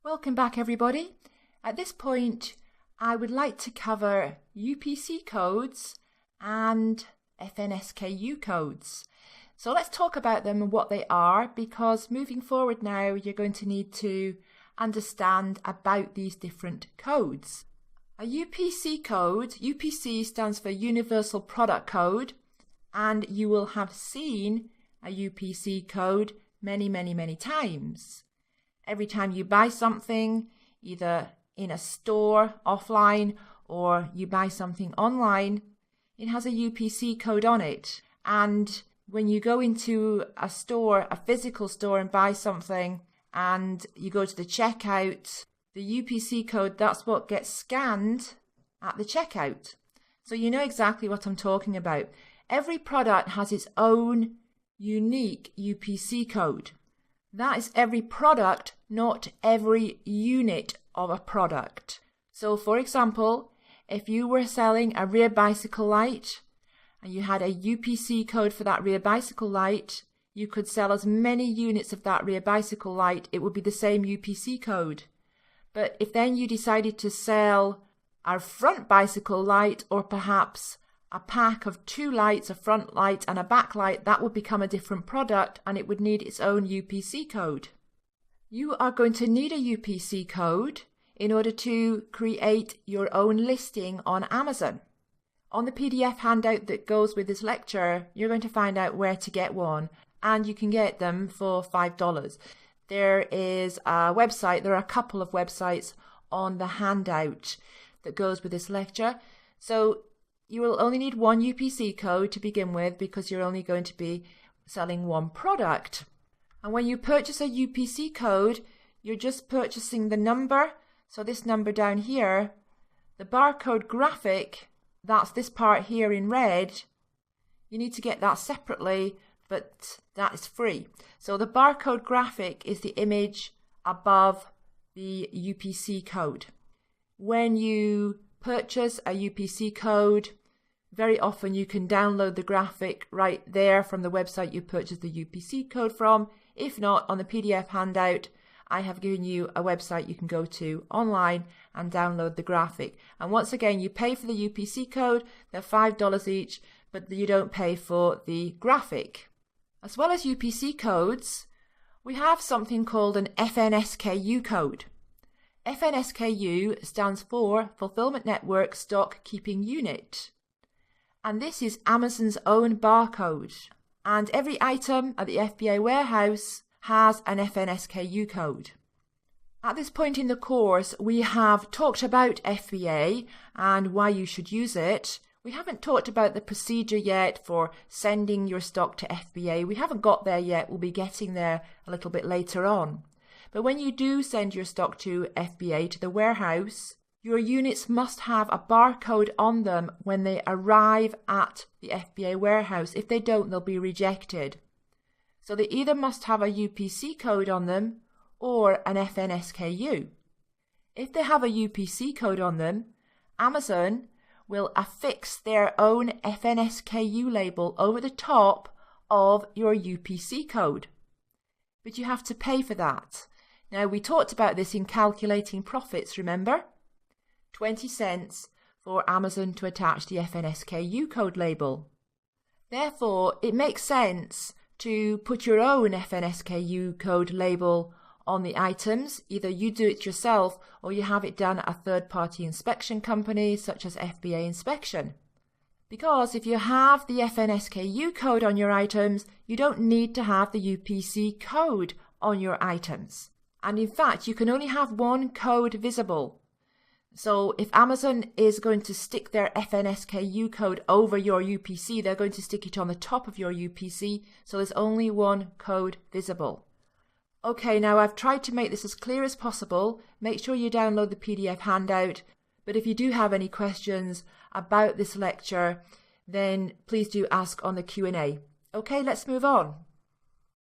Welcome back, everybody. At this point, I would like to cover UPC codes and FNSKU codes. So let's talk about them and what they are, because moving forward now, you're going to need to understand about these different codes. A UPC code, UPC stands for Universal Product Code, and you will have seen a UPC code many times. Every time you buy something, either in a store, offline, or you buy something online, it has a UPC code on it. And when you go into a store, a physical store, and buy something, and you go to the checkout, the UPC code, that's what gets scanned at the checkout. So you know exactly what I'm talking about. Every product has its own unique UPC code. That is every product, not every unit of a product. So for example, if you were selling a rear bicycle light and you had a UPC code for that rear bicycle light, you could sell as many units of that rear bicycle light, it would be the same UPC code. But if then you decided to sell a front bicycle light, or perhaps a pack of 2 lights, a front light and a back light, that would become a different product and it would need its own UPC code. You are going to need a UPC code in order to create your own listing on Amazon. On the PDF handout that goes with this lecture, you're going to find out where to get one, and you can get them for $5. There is a website, there are a couple of websites on the handout that goes with this lecture. So you will only need one UPC code to begin with, because you're only going to be selling one product. And when you purchase a UPC code, you're just purchasing the number. So this number down here, the barcode graphic, that's this part here in red. You need to get that separately, but that is free. So the barcode graphic is the image above the UPC code. When you purchase a UPC code, very often you can download the graphic right there from the website you purchased the UPC code from. If not, on the PDF handout, I have given you a website you can go to online and download the graphic. And once again, you pay for the UPC code, they're $5 each, but you don't pay for the graphic. As well as UPC codes, we have something called an FNSKU code. FNSKU stands for Fulfillment Network Stock Keeping Unit. And this is Amazon's own barcode. And every item at the FBA warehouse has an FNSKU code. At this point in the course, we have talked about FBA and why you should use it. We haven't talked about the procedure yet for sending your stock to FBA. We haven't got there yet. We'll be getting there a little bit later on. But when you do send your stock to FBA, to the warehouse, your units must have a barcode on them when they arrive at the FBA warehouse. If they don't, they'll be rejected. So they either must have a UPC code on them or an FNSKU. If they have a UPC code on them, Amazon will affix their own FNSKU label over the top of your UPC code. But you have to pay for that. Now, we talked about this in calculating profits, remember? 20 cents for Amazon to attach the FNSKU code label. Therefore, it makes sense to put your own FNSKU code label on the items. Either you do it yourself or you have it done at a third-party inspection company such as FBA Inspection. Because if you have the FNSKU code on your items, you don't need to have the UPC code on your items. And in fact, you can only have one code visible. So if Amazon is going to stick their FNSKU code over your UPC, they're going to stick it on the top of your UPC, so there's only one code visible. Okay, now I've tried to make this as clear as possible. Make sure you download the PDF handout, but if you do have any questions about this lecture, then please do ask on the Q&A. Okay, let's move on.